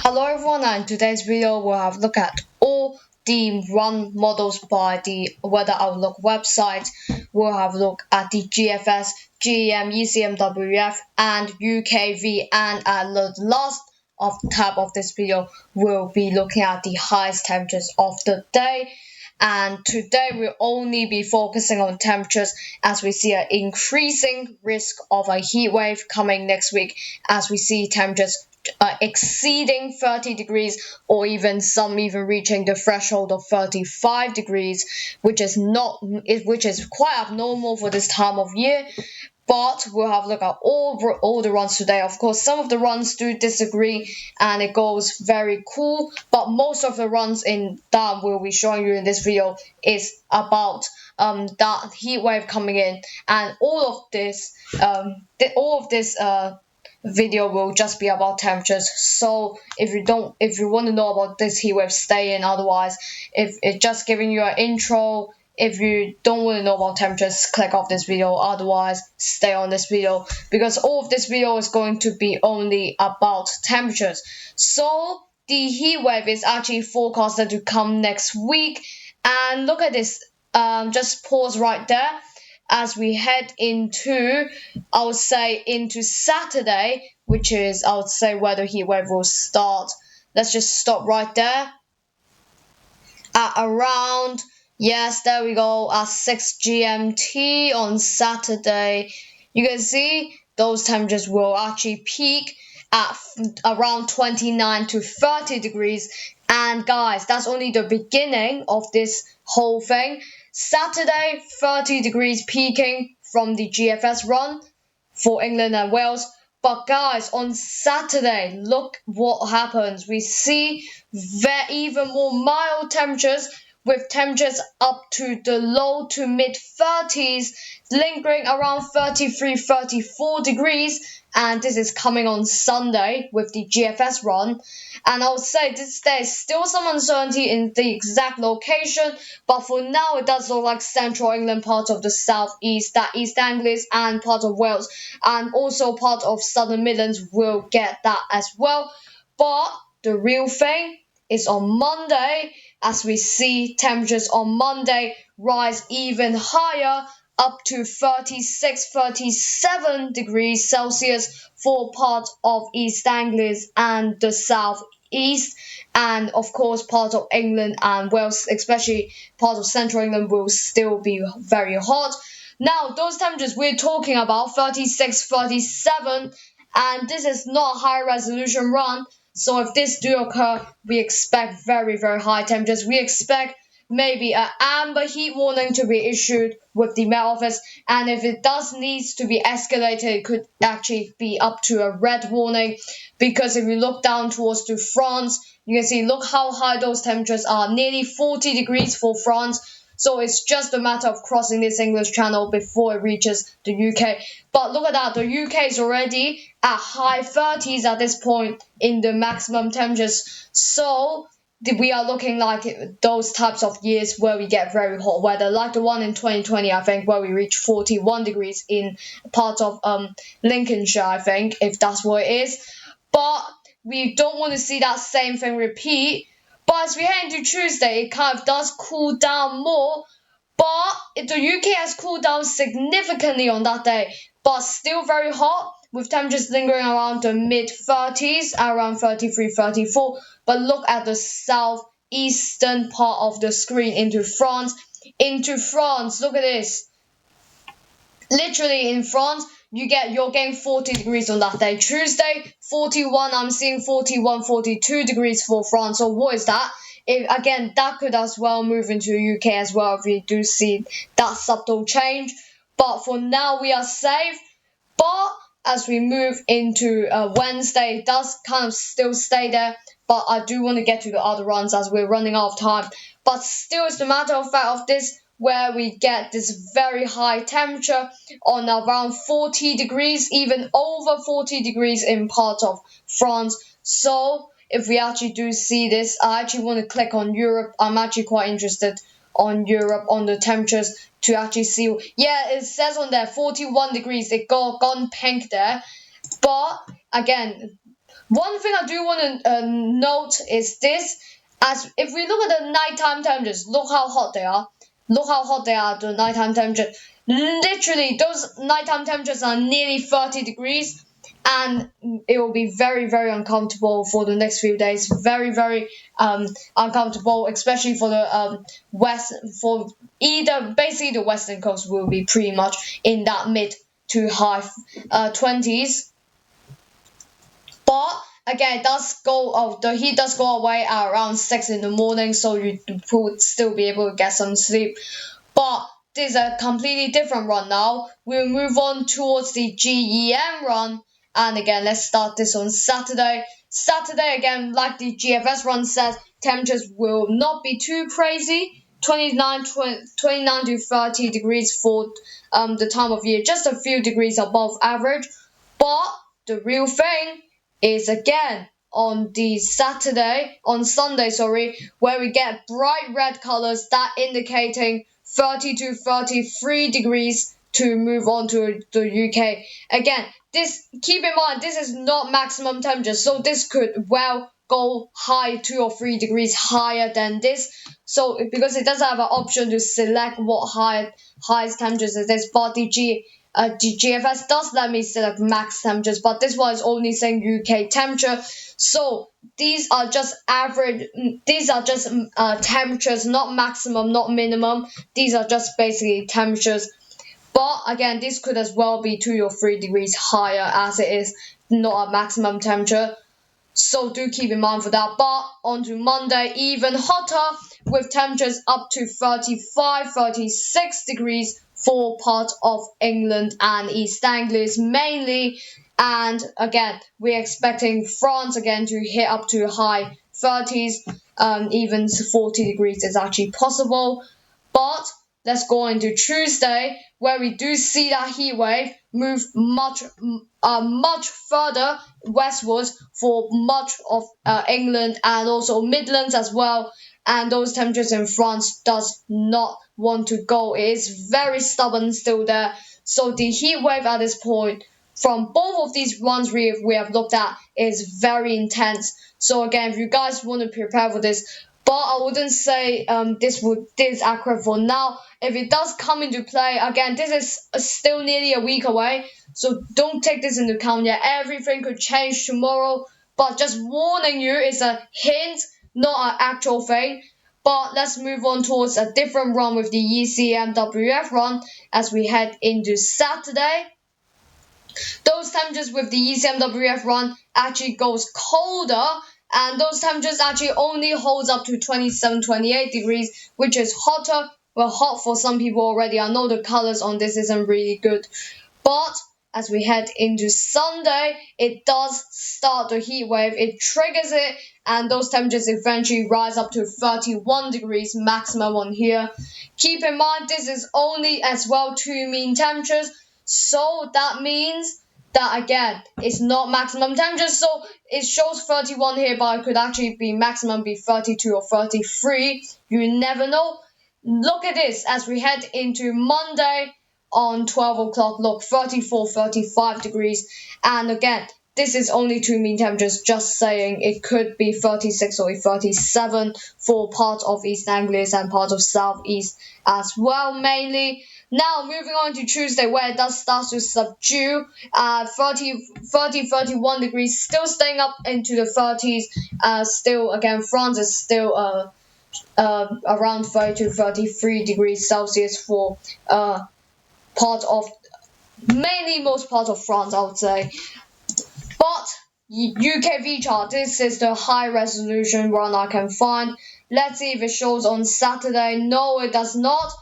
Hello everyone, and in today's video we'll have a look at all the run models by the Weather Outlook website. We'll have a look at the GFS, GEM, ECMWF and UKV, and at the last tab of this video we'll be looking at the highest temperatures of the day. And today we'll only be focusing on temperatures as we see an increasing risk of a heat wave coming next week, as we see temperatures exceeding 30 degrees, or even some reaching the threshold of 35 degrees, which is quite abnormal for this time of year. But we'll have a look at all the runs today. Of course, some of the runs do disagree and it goes very cool, but most of the runs in that we'll be showing you in this video is about that heat wave coming in, and all of this video will just be about temperatures. So if you want to know about this heat wave, stay in. Otherwise, if it's just giving you an intro, if you don't want to know about temperatures, click off this video. Otherwise, stay on this video, because all of this video is going to be only about temperatures. So the heat wave is actually forecasted to come next week, and look at this. Just pause right there as we head into, I would say, into Saturday, which is, I would say, where the heat wave will start. Let's just stop right there at around, yes, there we go, at 6 GMT on Saturday. You can see those temperatures will actually peak at around 29 to 30 degrees. And guys, that's only the beginning of this whole thing. Saturday, 30 degrees peaking from the GFS run for England and Wales. But guys, on Saturday, look what happens. We see even more mild temperatures, with temperatures up to the low to mid 30s, lingering around 33-34 degrees. And this is coming on Sunday with the GFS run. And I would say there's still some uncertainty in the exact location, but for now it does look like central England, parts of the southeast, that East Anglia and part of Wales, and also part of southern Midlands will get that as well. But the real thing is on Monday, as we see temperatures on Monday rise even higher, up to 36-37 degrees Celsius for part of East Anglia and the southeast, and of course part of England and Wales, especially part of central England, will still be very hot. Now those temperatures we're talking about, 36-37, and this is not a high resolution run. So if this do occur, we expect very high temperatures. We expect maybe an amber heat warning to be issued with the Met Office, and if it does needs to be escalated, it could actually be up to a red warning. Because if you look down towards to France, you can see, look how high those temperatures are, nearly 40 degrees for France. So it's just a matter of crossing this English Channel before it reaches the UK. But look at that, the UK is already at high 30s at this point in the maximum temperatures. So we are looking like those types of years where we get very hot weather, like the one in 2020, I think, where we reached 41 degrees in part of Lincolnshire, I think, if that's what it is. But we don't want to see that same thing repeat. But as we head into Tuesday, it kind of does cool down more. But the UK has cooled down significantly on that day, but still very hot, with temperatures lingering around the mid-30s, around 33-34. But look at the southeastern part of the screen into France. Look at this. Literally in France, you're getting 40 degrees on that day. Tuesday, 41. I'm seeing 41, 42 degrees for France. So what is that? Again, that could as well move into UK as well if we do see that subtle change. But for now, we are safe. But as we move into Wednesday, it does kind of still stay there. But I do want to get to the other runs as we're running out of time. But still, it's the matter of fact of this, where we get this very high temperature on around 40 degrees, even over 40 degrees in parts of France. So if we actually do see this, I actually want to click on Europe. I'm actually quite interested on Europe, on the temperatures, to actually see. Yeah, it says on there 41 degrees. It gone pink there. But again, One thing I do want to note is this: as if we look at the nighttime temperatures, look how hot they are. Look how hot they are. The nighttime temperature, literally, those nighttime temperatures are nearly 30 degrees, and it will be very, very uncomfortable for the next few days. Very, very uncomfortable, especially for the west. For either basically the western coast will be pretty much in that mid to high 20s. But again, it does go. Oh, the heat does go away at around 6 in the morning, so you would still be able to get some sleep. But this is a completely different run now. We'll move on towards the GEM run, and again, let's start this on Saturday. Saturday again, like the GFS run said, temperatures will not be too crazy. 29 to 30 degrees for the time of year, just a few degrees above average. But the real thing is again on Sunday, where we get bright red colors that indicating 30 to 33 degrees to move on to the UK. Again, this keep in mind this is not maximum temperature, so this could well go high 2 or 3 degrees higher than this. So because it does have an option to select what highest temperatures it is, but the GFS does let me select max temperatures, but this one is only saying UK temperature. So these are just average. These are just temperatures, not maximum, not minimum. These are just basically temperatures. But again, this could as well be 2 or 3 degrees higher, as it is not a maximum temperature. So do keep in mind for that. But on to Monday, even hotter, with temperatures up to 35, 36 degrees for parts of England and East Anglia mainly. And again, we're expecting France again to hit up to high 30s, even 40 degrees is actually possible. But let's go into Tuesday, where we do see that heat wave move much further westwards for much of England and also Midlands as well. And those temperatures in France does not want to go. It is very stubborn still there. So the heat wave at this point, from both of these runs we have looked at, is very intense. So again, if you guys want to prepare for this, but I wouldn't say this is accurate for now. If it does come into play, again, this is still nearly a week away, so don't take this into account yet. Everything could change tomorrow, but just warning you, it's a hint, not an actual thing. But let's move on towards a different run with the ECMWF run as we head into Saturday. Those temperatures with the ECMWF run actually goes colder, and those temperatures actually only holds up to 27, 28 degrees, which is hotter. Well, hot for some people already. I know the colors on this isn't really good. But as we head into Sunday, it does start the heat wave. It triggers it, and those temperatures eventually rise up to 31 degrees maximum on here. Keep in mind, this is only as well 2 mean temperatures. So that means that again, it's not maximum temperature. So it shows 31 here, but it could actually be maximum be 32 or 33. You never know. Look at this as we head into Monday on 12 o'clock. Look, 34, 35 degrees. And again, this is only 2 mean temperatures, just saying it could be 36 or 37 for parts of East Anglia and parts of South East as well, mainly. Now, moving on to Tuesday, where it does start to subdue. 31 degrees, still staying up into the 30s. Still, again, France is still around 30 to 33 degrees Celsius for part of, mainly most parts of France, I would say. But UKV chart, this is the high resolution one I can find. Let's see if it shows on Saturday. No, it does not.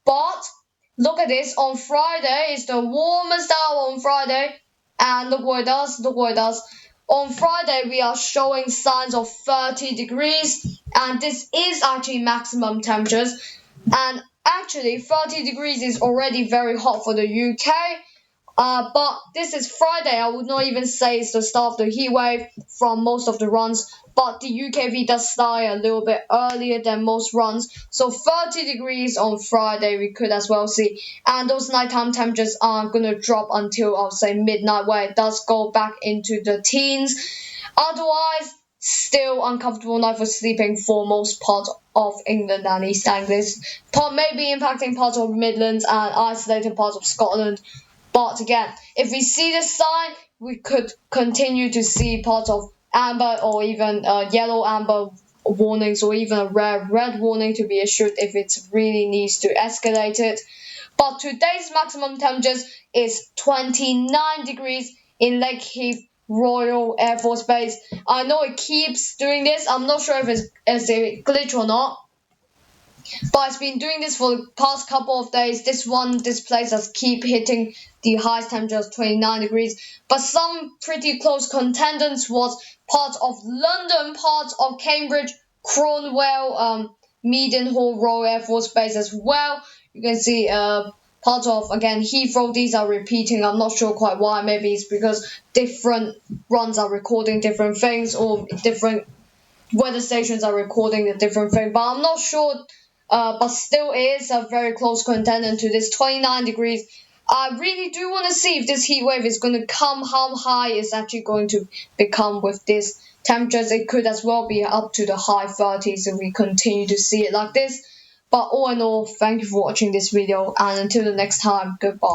But look at this. On Friday, it's the warmest hour on Friday. And look what it does. Look what it does. On Friday, we are showing signs of 30 degrees. And this is actually maximum temperatures. And actually, 30 degrees is already very hot for the UK. But this is Friday. I would not even say it's the start of the heat wave from most of the runs. But the UKV does start a little bit earlier than most runs. So 30 degrees on Friday we could as well see. And those nighttime temperatures aren't going to drop until, I'll say, midnight, where it does go back into the teens. Otherwise, still uncomfortable night for sleeping for most parts of England and East Anglia. Maybe impacting parts of Midlands and isolated parts of Scotland. But again, if we see this sign, we could continue to see parts of amber or even yellow amber warnings, or even a red warning to be issued if it really needs to escalate it. But today's maximum temperature is 29 degrees in Lake Heath Royal Air Force Base. I know it keeps doing this. I'm not sure if it's a glitch or not, but it's been doing this for the past couple of days. This place has keep hitting the highest temperature of 29 degrees. But some pretty close contenders was parts of London, parts of Cambridge, Cornwall, Meadenhall Royal Air Force Base as well. You can see part of, again, Heathrow. These are repeating. I'm not sure quite why. Maybe it's because different runs are recording different things, or different weather stations are recording a different thing. But I'm not sure. But still, it is a very close contender to this 29 degrees. I really do want to see if this heat wave is going to come, how high it's actually going to become with this temperatures. It could as well be up to the high 30s if we continue to see it like this. But all in all, thank you for watching this video, and until the next time, goodbye.